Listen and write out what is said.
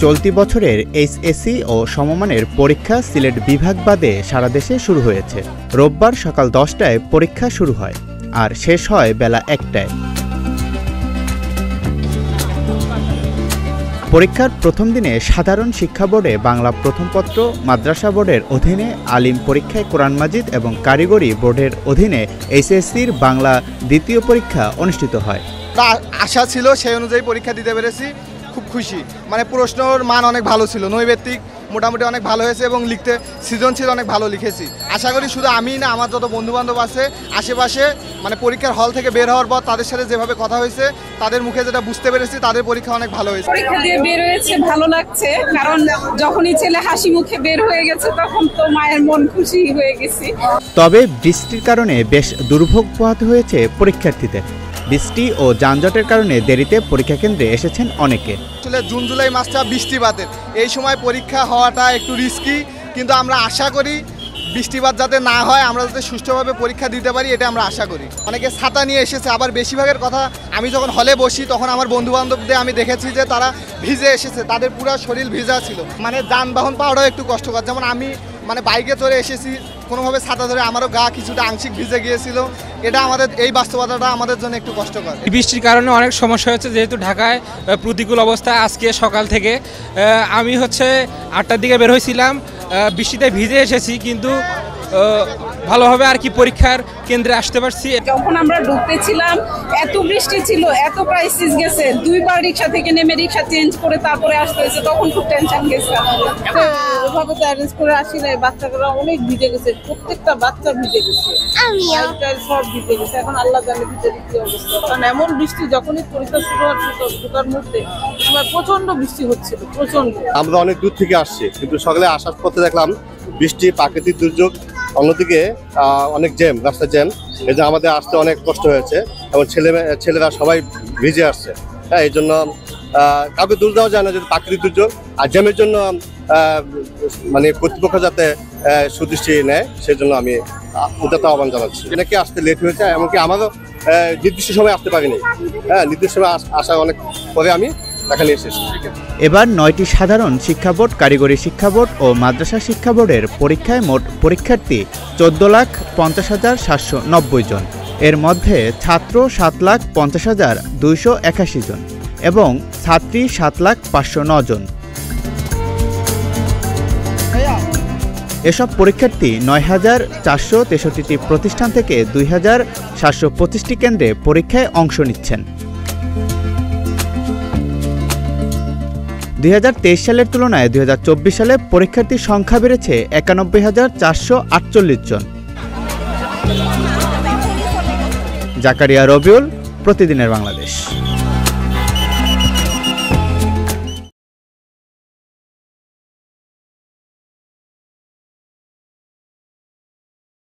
চলতি বছরের এইচএসসি ও সমমানের পরীক্ষা সিলেট বিভাগ বাদে সারা দেশে শুরু হয়েছে। রোববার সকাল 10টায় পরীক্ষা শুরু হয় আর শেষ হয় বেলা 1টায়। পরীক্ষার প্রথম দিনে সাধারণ শিক্ষা বোর্ডে বাংলা প্রথম পত্র, মাদ্রাসা বোর্ডের অধীনে আলিম পরীক্ষায় কোরআন মাজিদ এবং কারিগরি বোর্ডের অধীনে এইচএসসির বাংলা দ্বিতীয় পরীক্ষা অনুষ্ঠিত হয়। আশা ছিল সেই অনুযায়ী পরীক্ষা দিতে পেরেছি, খুব খুশি। মানে প্রশ্নর মান অনেক ভালো ছিল, নৈবেত্তিক মোটামুটি অনেক ভালো হয়েছে এবং লিখতে সৃজনশীল অনেক ভালো লিখেছি। আশা করি শুধু আমি না, আমার যত বন্ধুবান্ধব আছে আশেপাশে, মানে পরীক্ষার হল থেকে বের হওয়ার পর তাদের সাথে যেভাবে কথা হয়েছে, তাদের মুখে যেটা বুঝতে পেরেছি, তাদের পরীক্ষা অনেক ভালো হয়েছে। পরীক্ষা দিয়ে বের হয়েছে, ভালো লাগছে, কারণ যখনই ছেলে হাসি মুখে বের হয়ে গেছে তখন তো মায়ের মন খুশি হয়ে গেছি। তবে বৃষ্টির কারণে বেশ দুর্ভোগ পোহাতে হয়েছে পরীক্ষার্থীদের। বৃষ্টি ও যানজটের কারণে দেরিতে পরীক্ষা কেন্দ্রে এসেছেন অনেকে। আসলে জুন জুলাই মাসটা বৃষ্টিপাতের, এই সময় পরীক্ষা হওয়াটা একটু রিস্কি, কিন্তু আমরা আশা করি বৃষ্টিপাত যাতে না হয়, আমরা যাতে সুষ্ঠুভাবে পরীক্ষা দিতে পারি, এটা আমরা আশা করি। অনেকে ছাতা নিয়ে এসেছে, আবার বেশিরভাগের কথা আমি যখন হলে বসি তখন আমার বন্ধুবান্ধবদের আমি দেখেছি যে তারা ভিজে এসেছে, তাদের পুরো শরীর ভিজা ছিল। মানে যানবাহন পাওয়াটাও একটু কষ্টকর। যেমন আমি বাইকে চড়ে এসেছি, কোনোভাবে ছাতা ধরে আমারও গা কিছুটা আংশিক ভিজে গিয়েছিল। এটা আমাদের এই বাস্তবতাটা আমাদের জন্য একটু কষ্টকর। বৃষ্টির কারণে অনেক সমস্যা হচ্ছে, যেহেতু ঢাকায় প্রতিকূল অবস্থা। আজকে সকাল থেকে আমি 8টার দিকে বের হয়েছিলাম, বৃষ্টিতে ভিজে এসেছি, কিন্তু ভালোভাবে আর কি পরীক্ষার কেন্দ্রে আসতে পারছি। যখন আমরা ঢুকতেছিলাম এত বৃষ্টি ছিল, এত ক্রাইসিস গেছে, 2বার রিক্সা থেকে নেমে রিক্সা চেঞ্জ করে তারপরে আসতে হয়েছে, তখন খুব টেনশন গেছে। ওভাবে তো অ্যারেঞ্জ করে আসি নাই, বাচ্চাগুলো অনেক ভিজে গেছে, প্রত্যেকটা বাচ্চা ভিজে গেছে, সব ভিজে গেছে। এখন আল্লাহ জানে ভিজে কি অবস্থা, কারণ এমন বৃষ্টি যখনই পরীক্ষা শুরু হওয়ার ঢোকার মধ্যে প্রচন্ড বৃষ্টি হচ্ছিল, প্রচন্ড। আমরা অনেক দূর থেকে আসছি, কিন্তু সকালে আসার পথে দেখলাম বৃষ্টি, প্রাকৃতিক দুর্যোগ, অন্যদিকে অনেক জ্যাম, রাস্তা জ্যাম, এই জন্য আমাদের আসতে অনেক কষ্ট হয়েছে এবং ছেলেরা সবাই ভিজে আসছে। হ্যাঁ, এই জন্য কাউকে দূর দেওয়া যায় না, যদি প্রাকৃতিক দুর্যোগ আর জ্যামের জন্য কর্তৃপক্ষ যাতে সুদৃষ্টি নেয়, সেই জন্য আমি উদাত্ত আহ্বান জানাচ্ছি। অনেকে আসতে লেট হয়েছে, এমনকি আমারও নির্দিষ্ট সময় আসতে পারিনি। হ্যাঁ, নির্দিষ্ট সময় আসার অনেক পরে আমি এখানে এসেছি। এবার 9টি সাধারণ শিক্ষা বোর্ড, কারিগরি শিক্ষা বোর্ড ও মাদ্রাসা শিক্ষা বোর্ডের পরীক্ষায় মোট পরীক্ষার্থী 14,50,790 জন। এর মধ্যে ছাত্র 7,50,281 জন এবং ছাত্রী 7,05,009 জন। এসব পরীক্ষার্থী 9,463টি প্রতিষ্ঠান থেকে 2,725টি কেন্দ্রে পরীক্ষায় অংশ নিচ্ছেন। 2023 সালের তুলনায় 2024 সালে পরীক্ষার্থীর সংখ্যা বেড়েছে 91,448 জন। জাকারিয়া রবিউল, প্রতিদিনের বাংলাদেশ।